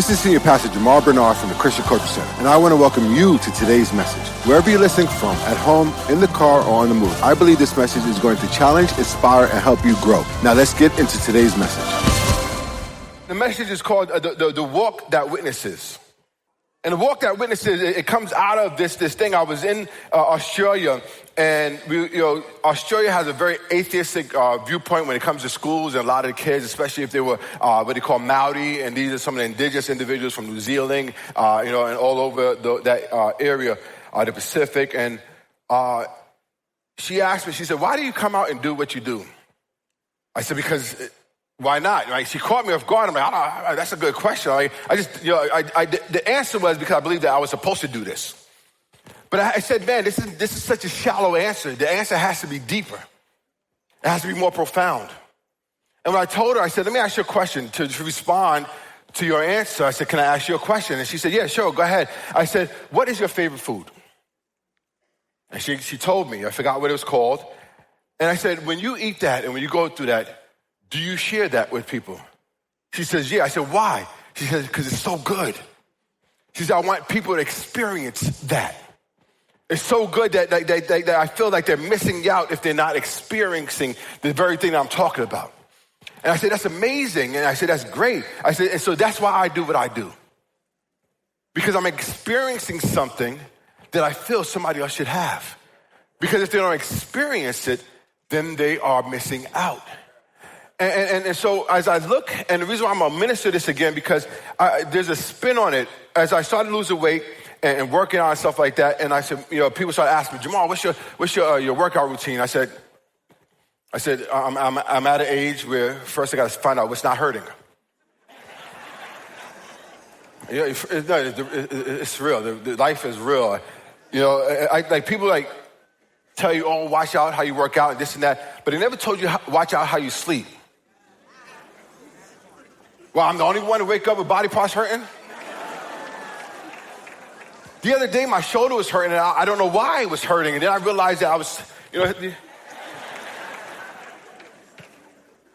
This is Senior Pastor Jamaal Bernard from the Christian Culture Center, and I want to welcome you to today's message. Wherever you're listening from, at home, in the car, or on the move, I believe this message is going to challenge, inspire, and help you grow. Now let's get into today's message. The message is called the Walk That Witnesses. And the Walk That Witnesses, it comes out of this thing. I was in Australia, and Australia has a very atheistic viewpoint when it comes to schools, and a lot of the kids, especially if they were what they call Maori, and these are some of the indigenous individuals from New Zealand, and all over that area, the Pacific. And she asked me, she said, "Why do you come out and do what you do?" I said, "Because why not?" Right? She caught me off guard. I'm like, that's a good question. The answer was because I believe that I was supposed to do this. But I said, man, this is such a shallow answer. The answer has to be deeper. It has to be more profound. And when I told her, I said, let me ask you a question to respond to your answer. I said, can I ask you a question? And she said, yeah, sure, go ahead. I said, what is your favorite food? And she told me. I forgot what it was called. And I said, when you eat that and when you go through that, do you share that with people? She says, yeah. I said, why? She says, because it's so good. She said, I want people to experience that. It's so good that I feel like they're missing out if they're not experiencing the very thing that I'm talking about. And I said, that's amazing. And I said, that's great. I said, and so that's why I do what I do. Because I'm experiencing something that I feel somebody else should have. Because if they don't experience it, then they are missing out. And so as I look, and the reason why I'm going to minister this again, because there's a spin on it. As I started losing weight and working on stuff like that, and I said, people started asking me, Jamaal, what's your workout routine? I said, I'm at an age where first I got to find out what's not hurting. It's real. The life is real. People tell you, oh, watch out how you work out and this and that, but they never told you watch out how you sleep. Well, I'm the only one to wake up with body parts hurting. The other day, my shoulder was hurting, and I don't know why it was hurting. And then I realized that I was,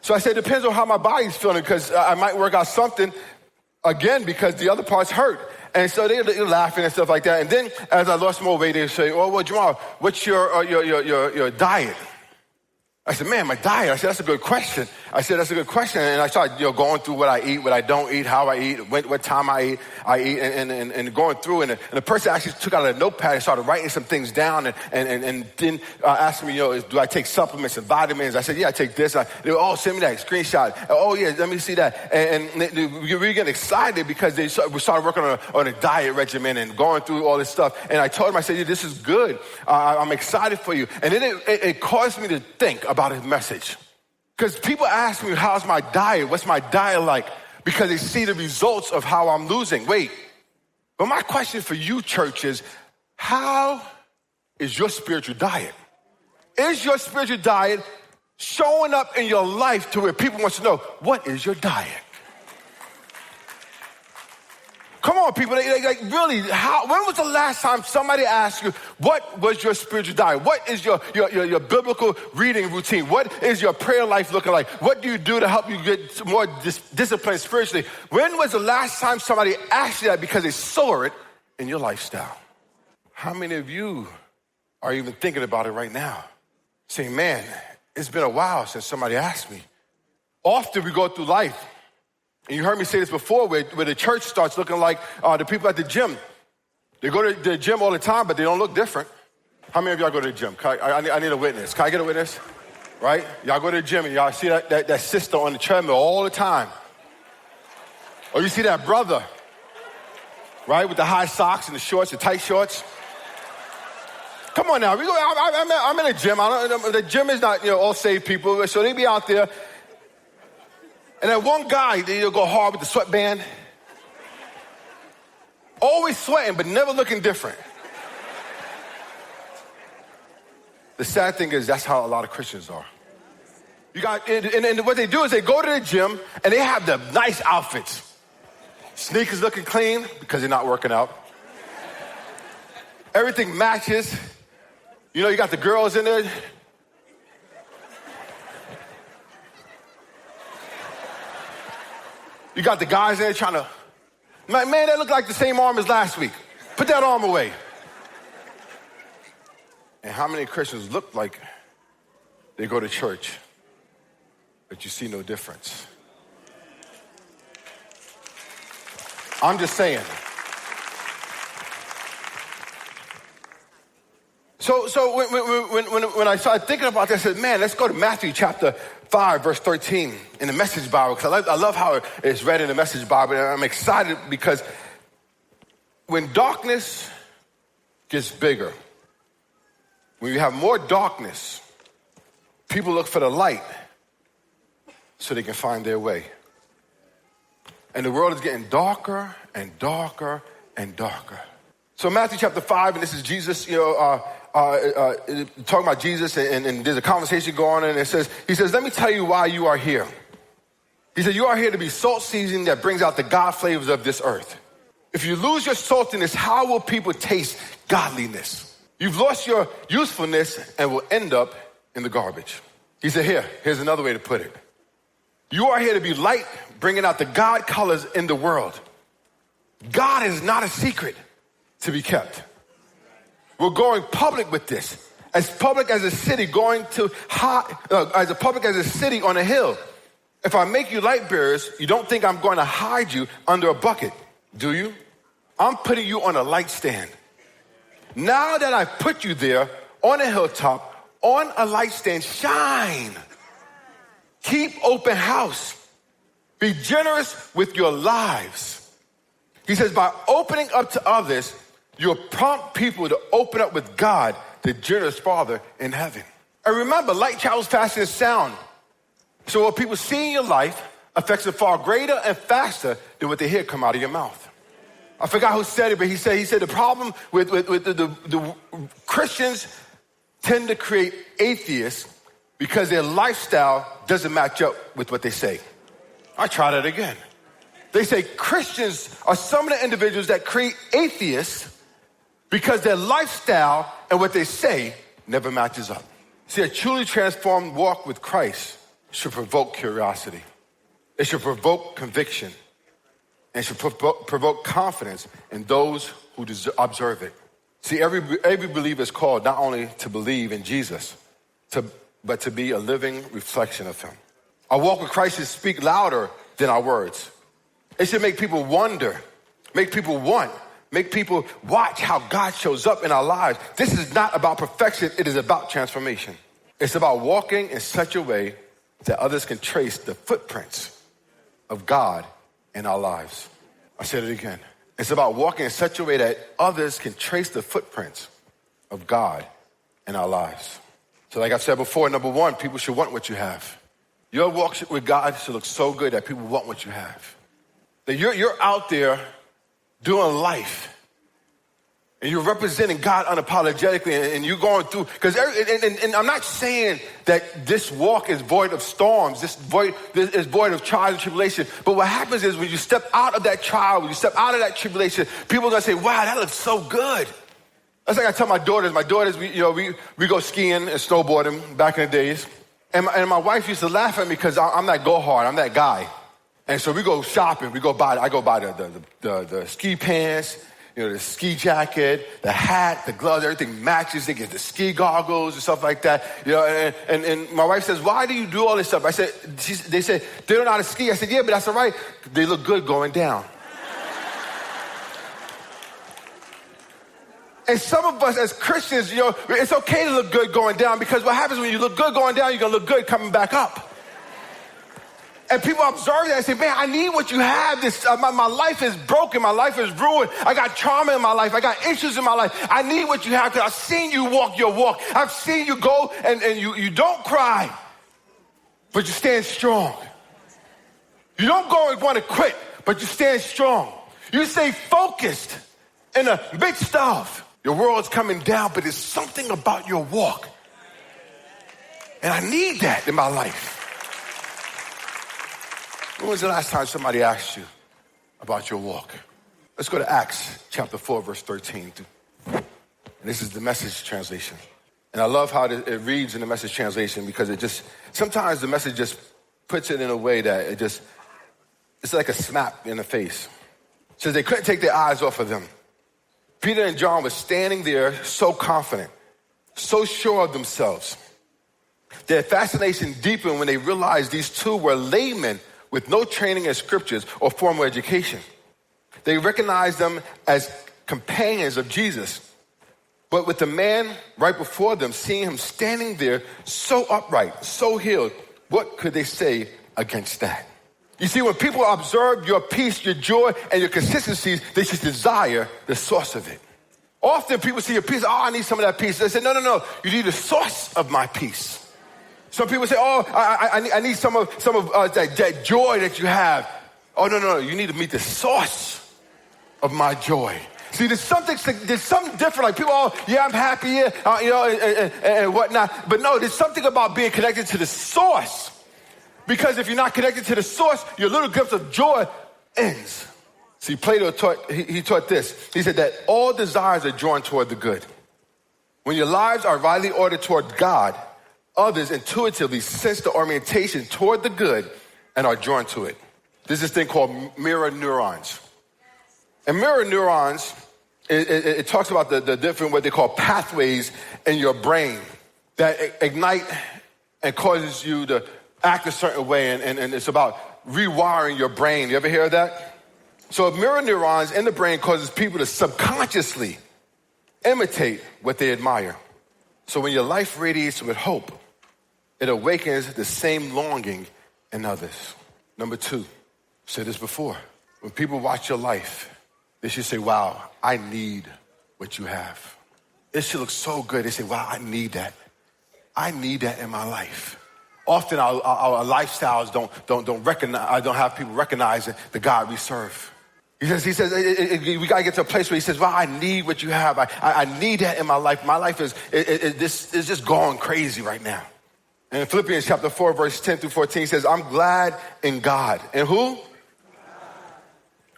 So I said, it depends on how my body's feeling, because I might work out something, again, because the other parts hurt. And so they're laughing and stuff like that. And then as I lost more weight, they say, oh, well, Jamaal, what's your diet? I said, man, my diet. I said, that's a good question. And I started, going through what I eat, what I don't eat, how I eat, what time I eat, and going through. And the person actually took out a notepad and started writing some things down, and then asked me, do I take supplements and vitamins? I said, yeah, I take this. They were, send me that screenshot. Oh, yeah, let me see that. And we really get excited because we started working on a diet regimen and going through all this stuff. And I told them, I said, yeah, this is good. I'm excited for you. And then it caused me to think about his message. Because people ask me, how's my diet? What's my diet like? Because they see the results of how I'm losing. Wait, but my question for you, church, is how is your spiritual diet? Is your spiritual diet showing up in your life to where people want to know, what is your diet? Come on, people, really, when was the last time somebody asked you, what was your spiritual diet? What is your biblical reading routine? What is your prayer life looking like? What do you do to help you get more disciplined spiritually? When was the last time somebody asked you that because they saw it in your lifestyle? How many of you are even thinking about it right now? Saying, man, it's been a while since somebody asked me. Often we go through life, and you heard me say this before, where the church starts looking like the people at the gym. They go to the gym all the time, but they don't look different. How many of y'all go to the gym? I need a witness. Can I get a witness? Right? Y'all go to the gym and y'all see that sister on the treadmill all the time. Or you see that brother, right, with the high socks and the shorts, the tight shorts. Come on now. I'm in a gym. The gym is not all saved people, so they be out there. And that one guy, he'll go hard with the sweatband. Always sweating, but never looking different. The sad thing is that's how a lot of Christians are. And what they do is they go to the gym and they have the nice outfits. Sneakers looking clean because they're not working out. Everything matches. You got the girls in there. You got the guys in there trying to Man, that looked like the same arm as last week. Put that arm away. And how many Christians look like they go to church, but you see no difference? I'm just saying. So when I started thinking about this, I said, man, let's go to Matthew chapter 5, verse 13 in the Message Bible, because I love how it's read in the Message Bible, and I'm excited because when darkness gets bigger, when you have more darkness, people look for the light so they can find their way. And the world is getting darker and darker and darker. So Matthew chapter 5, and this is Jesus, talking about Jesus, and there's a conversation going on, and he says, let me tell you why you are here. He said, you are here to be salt seasoning that brings out the God flavors of this earth. If you lose your saltiness, how will people taste godliness? You've lost your usefulness and will end up in the garbage. He said, here's another way to put it. You are here to be light, bringing out the God colors in the world. God is not a secret to be kept. We're going public with this. As public as a city as public as a city on a hill. If I make you light bearers, you don't think I'm going to hide you under a bucket, do you? I'm putting you on a light stand. Now that I've put you there on a hilltop, on a light stand, shine. Keep open house. Be generous with your lives. He says, by opening up to others, you'll prompt people to open up with God, the generous Father in heaven. And remember, light travels faster than sound. So what people see in your life affects them far greater and faster than what they hear come out of your mouth. I forgot who said it, but he said the problem with the Christians tend to create atheists because their lifestyle doesn't match up with what they say. I try that again. They say Christians are some of the individuals that create atheists because their lifestyle and what they say never matches up. See, a truly transformed walk with Christ should provoke curiosity. It should provoke conviction. And should provoke confidence in those who observe it. See, every believer is called not only to believe in Jesus, but to be a living reflection of him. Our walk with Christ should speak louder than our words. It should make people wonder, make people want, make people watch how God shows up in our lives. This is not about perfection, it is about transformation. It's about walking in such a way that others can trace the footprints of God in our lives. I said it again. It's about walking in such a way that others can trace the footprints of God in our lives. So like I said before, number one, people should want what you have. Your walk with God should look so good that people want what you have. That you're out there doing life and you're representing God unapologetically, and you're going through, and I'm not saying that this walk is void of storms, this is void of trials and tribulation, but what happens is when you step out of that trial, when you step out of that tribulation, people are gonna say, wow, that looks so good. That's like I tell my daughters, we go skiing and snowboarding back in the days, and my wife used to laugh at me because I'm that go hard, I'm that guy. And so we go shopping, I go buy the ski pants, the ski jacket, the hat, the gloves, everything matches. They get the ski goggles and stuff like that. And my wife says, why do you do all this stuff? They said, they don't know how to ski. I said, yeah, but that's all right. They look good going down. And some of us as Christians, it's okay to look good going down, because what happens when you look good going down, you're going to look good coming back up. And people observe that and say, man, I need what you have. My life is broken. My life is ruined. I got trauma in my life. I got issues in my life. I need what you have because I've seen you walk your walk. I've seen you go and you don't cry, but you stand strong. You don't go and want to quit, but you stand strong. You stay focused in the midst of your world's coming down, but there's something about your walk. And I need that in my life. When was the last time somebody asked you about your walk? Let's go to Acts chapter 4, verse 13. And this is the Message translation. And I love how it reads in the Message translation, because sometimes the Message just puts it in a way that it's like a slap in the face. says they couldn't take their eyes off of them. Peter and John were standing there so confident, so sure of themselves. Their fascination deepened when they realized these two were laymen with no training in scriptures or formal education. They recognized them as companions of Jesus. But with the man right before them, seeing him standing there so upright, so healed, what could they say against that? You see, when people observe your peace, your joy, and your consistencies, they should desire the source of it. Often people see your peace, I need some of that peace. They say, no, you need the source of my peace. Some people say, I need some of that joy that you have. Oh, no, you need to meet the source of my joy. See, there's something different. Like people, I'm happy, and whatnot. But no, there's something about being connected to the source. Because if you're not connected to the source, your little glimpse of joy ends. See, Plato taught this. He said that all desires are drawn toward the good. When your lives are rightly ordered toward God, others intuitively sense the orientation toward the good and are drawn to it. There's this thing called mirror neurons. And mirror neurons, it talks about the different, what they call pathways in your brain that ignite and causes you to act a certain way, and it's about rewiring your brain. You ever hear of that? So mirror neurons in the brain causes people to subconsciously imitate what they admire. So when your life radiates with hope, it awakens the same longing in others. Number 2, I've said this before. When people watch your life, they should say, wow, I need what you have. It should look so good. They say, wow, I need that. I need that in my life. Often our lifestyles don't recognize, don't have people recognize the God we serve. He says, we gotta get to a place where he says, wow, I need what you have. I need that in my life. My life is just going crazy right now. And in Philippians chapter 4, verse 10 through 14, he says, I'm glad in God. And who?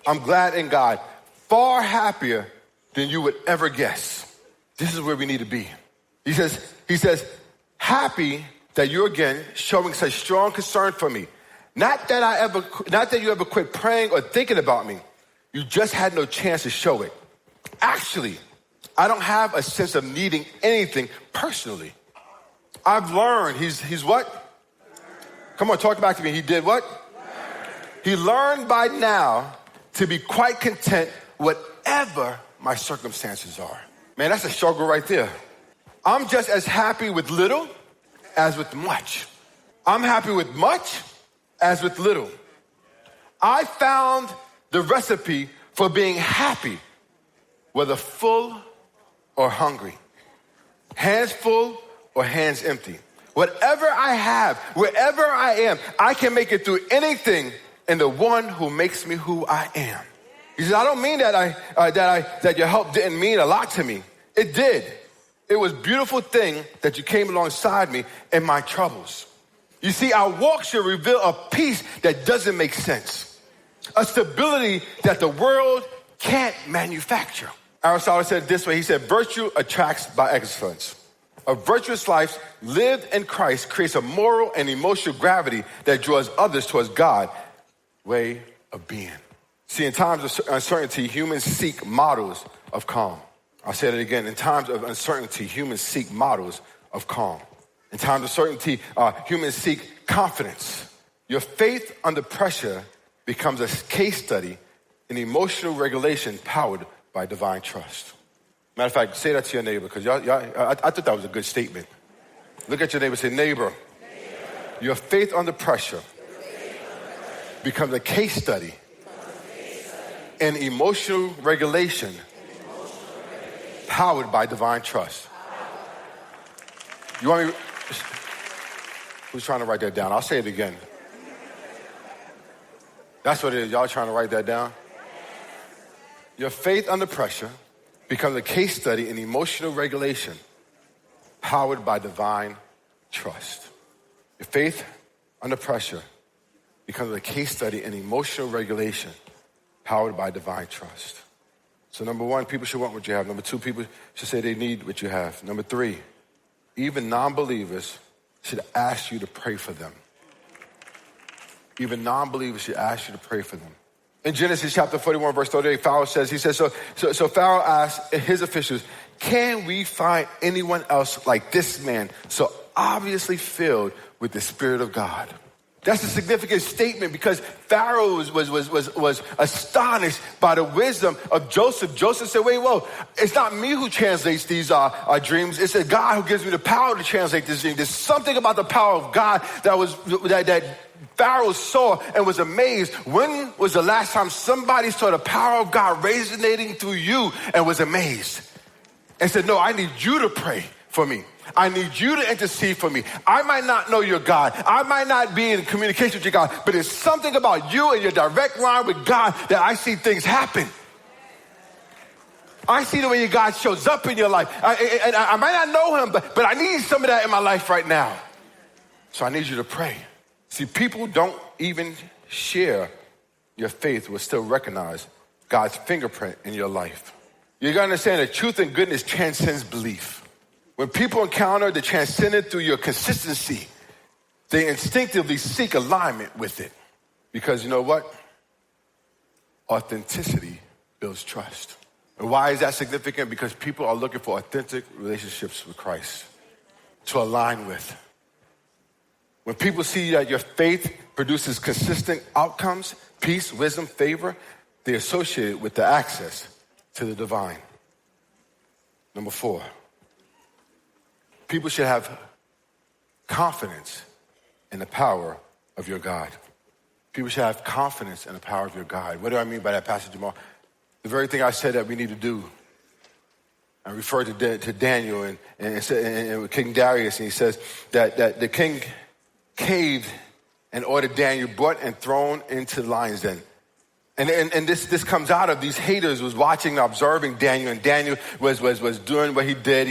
I'm glad in God. Far happier than you would ever guess. This is where we need to be. He says, happy that you're again showing such strong concern for me. Not that you ever quit praying or thinking about me. You just had no chance to show it. Actually, I don't have a sense of needing anything personally. I've learned, he's what? Come on, talk back to me. He did what? He learned by now to be quite content whatever my circumstances are. Man, that's a struggle right there. I'm just as happy with little as with much. I'm happy with much as with little. I found the recipe for being happy, whether full or hungry, hands full or hands empty. Whatever I have, wherever I am, I can make it through anything in the one who makes me who I am. He says, I don't mean that your help didn't mean a lot to me. It did. It was a beautiful thing that you came alongside me in my troubles. You see, our walk should reveal a peace that doesn't make sense. A stability that the world can't manufacture. Aristotle said it this way. He said, virtue attracts by excellence. A virtuous life lived in Christ creates a moral and emotional gravity that draws others towards God's way of being. See, in times of uncertainty, humans seek models of calm. I'll say it again. In times of uncertainty, humans seek models of calm. In times of certainty, humans seek confidence. Your faith under pressure becomes a case study in emotional regulation powered by divine trust. Matter of fact, say that to your neighbor, because I thought that was a good statement. Look at your neighbor and say, neighbor, your faith under pressure becomes a case study in emotional regulation powered by divine trust. You want me? Who's trying to write that down? I'll say it again. That's what it is. Y'all trying to write that down? Your faith under pressure becomes a case study in emotional regulation powered by divine trust. Your faith under pressure becomes a case study in emotional regulation powered by divine trust. So number 1, people should want what you have. Number 2, people should say they need what you have. Number 3, even non-believers should ask you to pray for them. Even non-believers should ask you to pray for them. In Genesis chapter 41, verse 38, Pharaoh says, so Pharaoh asked his officials, can we find anyone else like this man, so obviously filled with the Spirit of God? That's a significant statement because Pharaoh was astonished by the wisdom of Joseph. Joseph said, wait, whoa, it's not me who translates these dreams. It's a God who gives me the power to translate this dream. There's something about the power of God that Pharaoh saw and was amazed. When was the last time somebody saw the power of God resonating through you and was amazed? And said, no, I need you to pray for me. I need you to intercede for me. I might not know your God. I might not be in communication with your God, but there's something about you and your direct line with God that I see things happen. I see the way your God shows up in your life. I might not know him, but I need some of that in my life right now. So I need you to pray. See, people don't even share your faith will still recognize God's fingerprint in your life. You gotta understand that truth and goodness transcends belief. When people encounter the transcendent through your consistency, they instinctively seek alignment with it. Because you know what? Authenticity builds trust. And why is that significant? Because people are looking for authentic relationships with Christ to align with. When people see that your faith produces consistent outcomes, peace, wisdom, favor, they associate it with the access to the divine. Number 4, people should have confidence in the power of your God. People should have confidence in the power of your God. What do I mean by that, Pastor Jamaal? The very thing I said that we need to do. I referred to Daniel and King Darius, and he says that the king caved and ordered Daniel brought and thrown into the lion's den. And this comes out of these haters was watching and observing Daniel, and Daniel was doing what he did.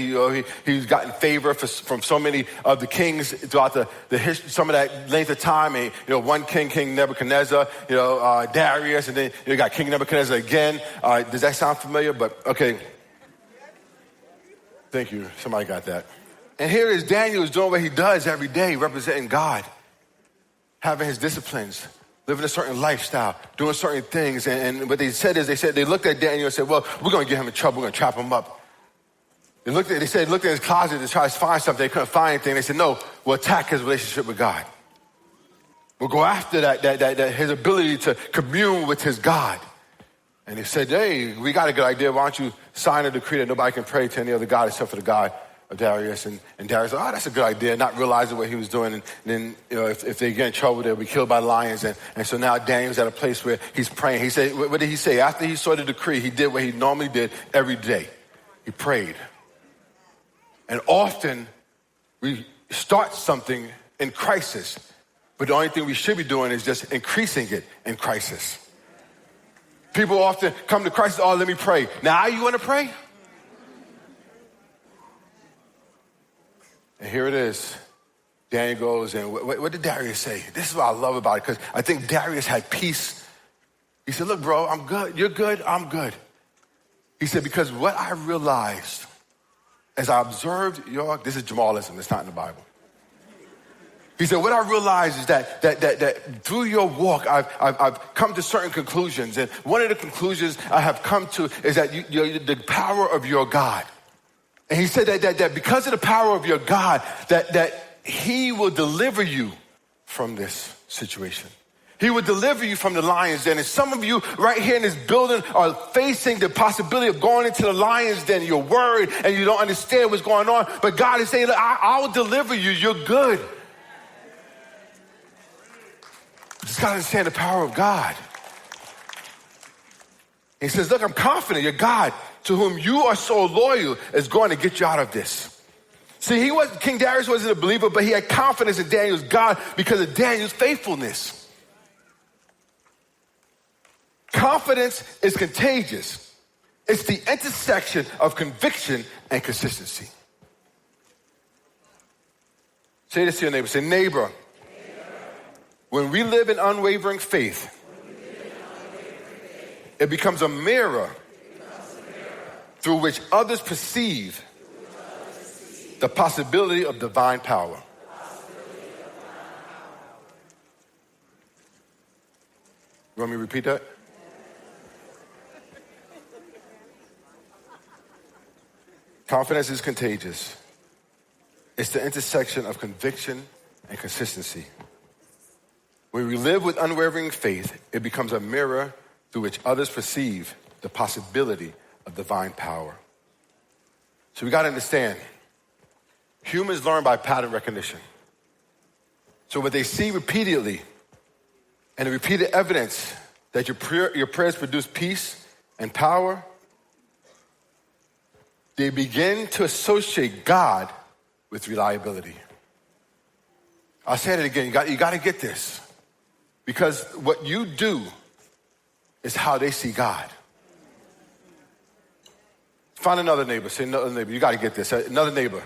He's gotten favor from so many of the kings throughout the history, some of that length of time. And, one King Nebuchadnezzar, Darius, and then you got King Nebuchadnezzar again. Does that sound familiar? But okay. Thank you. Somebody got that. And here is Daniel is doing what he does every day, representing God, having his disciplines, living a certain lifestyle, doing certain things. And what they said is they looked at Daniel and said, well, we're going to get him in trouble. We're going to trap him up. They looked at his closet to try to find something. They couldn't find anything. They said, no, we'll attack his relationship with God. We'll go after that his ability to commune with his God. And they said, hey, we got a good idea. Why don't you sign a decree that nobody can pray to any other God except for the God of Darius. And Darius said, oh, that's a good idea, not realizing what he was doing. And then, if they get in trouble, they'll be killed by lions. And so now Daniel's at a place where he's praying. He said, what did he say? After he saw the decree, he did what he normally did every day. He prayed. And often we start something in crisis, but the only thing we should be doing is just increasing it in crisis. People often come to crisis, oh, let me pray. Now you want to pray? And here it is. Daniel goes, and what did Darius say? This is what I love about it, because I think Darius had peace. He said, look, bro, I'm good. You're good. I'm good. He said, because what I realized as I observed this is Jamaalism. It's not in the Bible. He said, what I realized is that through your walk, I've come to certain conclusions. And one of the conclusions I have come to is that the power of your God. And he said that because of the power of your God, that he will deliver you from this situation. He will deliver you from the lion's den. And some of you right here in this building are facing the possibility of going into the lion's den. You're worried and you don't understand what's going on. But God is saying, I'll deliver you. You're good. You just got to understand the power of God. He says, look, I'm confident your God, to whom you are so loyal, is going to get you out of this. See, King Darius wasn't a believer, but he had confidence in Daniel's God because of Daniel's faithfulness. Confidence is contagious. It's the intersection of conviction and consistency. Say this to your neighbor. Say, neighbor, when we live in unwavering faith, it becomes a mirror through which others perceive the possibility of divine power. You want me to repeat that? Confidence is contagious. It's the intersection of conviction and consistency. When we live with unwavering faith, it becomes a mirror through which others perceive the possibility of divine power. So we got to understand, humans learn by pattern recognition. So what they see repeatedly and the repeated evidence that your prayers produce peace and power, they begin to associate God with reliability. I'll say it again, you got to get this. Because what you do is how they see God. Find another neighbor, say another neighbor, you got to get this, another neighbor.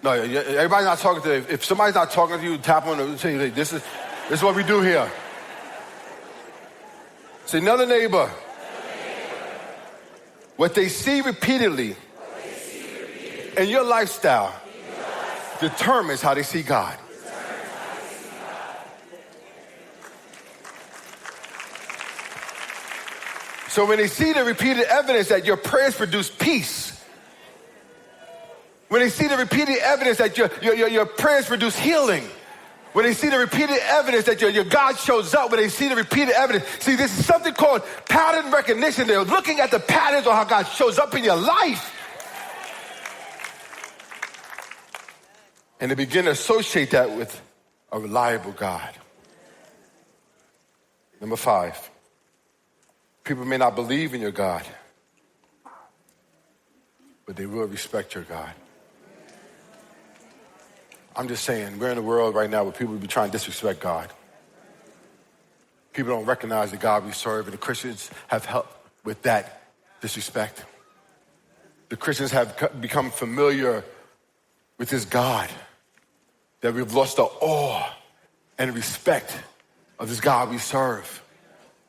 No, everybody's not talking to you. If somebody's not talking to you, tap on them and say, this is what we do here. Say another neighbor. What they see repeatedly in your lifestyle determines how they see God. So when they see the repeated evidence that your prayers produce peace, when they see the repeated evidence that your prayers produce healing, when they see the repeated evidence that your God shows up, when they see the repeated evidence, see, this is something called pattern recognition. They're looking at the patterns of how God shows up in your life. And they begin to associate that with a reliable God. Number 5, people may not believe in your God, but they will respect your God. I'm just saying, we're in a world right now where people will be trying to disrespect God. People don't recognize the God we serve, and the Christians have helped with that disrespect. The Christians have become familiar with this God, that we've lost the awe and respect of this God we serve.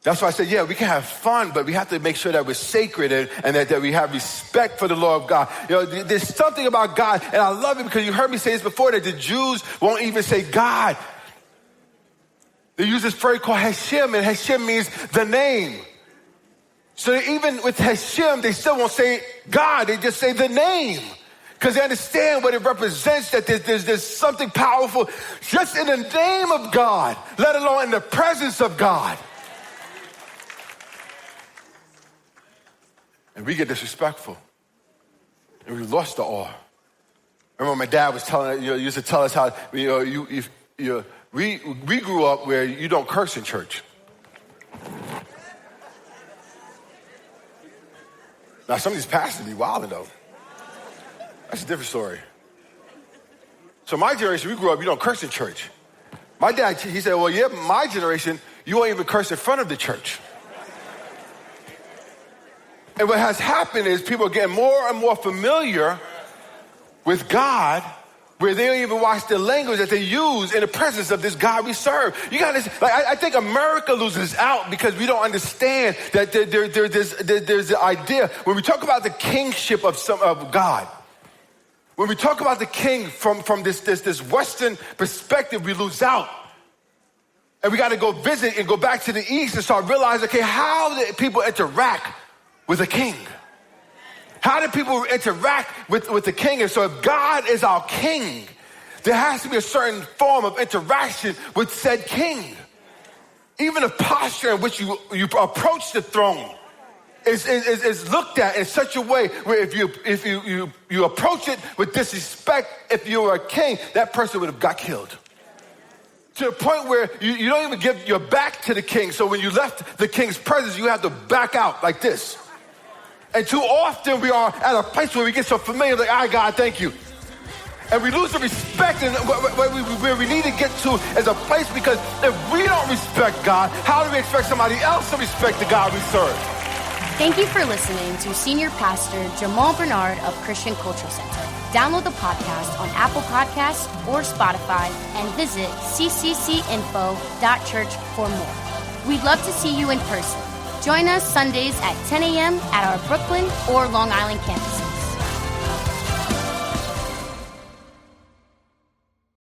That's why I said, yeah, we can have fun, but we have to make sure that we're sacred and that we have respect for the law of God. You know, there's something about God, and I love it because you heard me say this before, that the Jews won't even say God. They use this phrase called Hashem, and Hashem means the name. So even with Hashem, they still won't say God, they just say the name. Because they understand what it represents, that there's something powerful just in the name of God, let alone in the presence of God. And we get disrespectful. And we lost the awe. I remember my dad was used to tell us how, we grew up where you don't curse in church. Now, some of these pastors be wilding though. That's a different story. So my generation, we grew up, you don't curse in church. My dad, he said, well, yeah, my generation, you won't even curse in front of the church. And what has happened is people are getting more and more familiar with God, where they don't even watch the language that they use in the presence of this God we serve. You got to, I think America loses out because we don't understand that there's the idea. When we talk about the kingship of God, when we talk about the king from this Western perspective, we lose out. And we got to go visit and go back to the East and start realizing, okay, how do people interact with a king? How do people interact with the king? And so if God is our king, there has to be a certain form of interaction with said king. Even the posture in which you approach the throne is looked at in such a way where if you approach it with disrespect, if you were a king, that person would have got killed. To the point where you don't even give your back to the king. So when you left the king's presence, you have to back out like this. And too often we are at a place where we get so familiar, like, all right, God, thank you. And we lose the respect, and where we need to get to is a place, because if we don't respect God, how do we expect somebody else to respect the God we serve? Thank you for listening to Senior Pastor Jamaal Bernard of Christian Cultural Center. Download the podcast on Apple Podcasts or Spotify and visit cccinfo.church for more. We'd love to see you in person. Join us Sundays at 10 a.m. at our Brooklyn or Long Island campuses.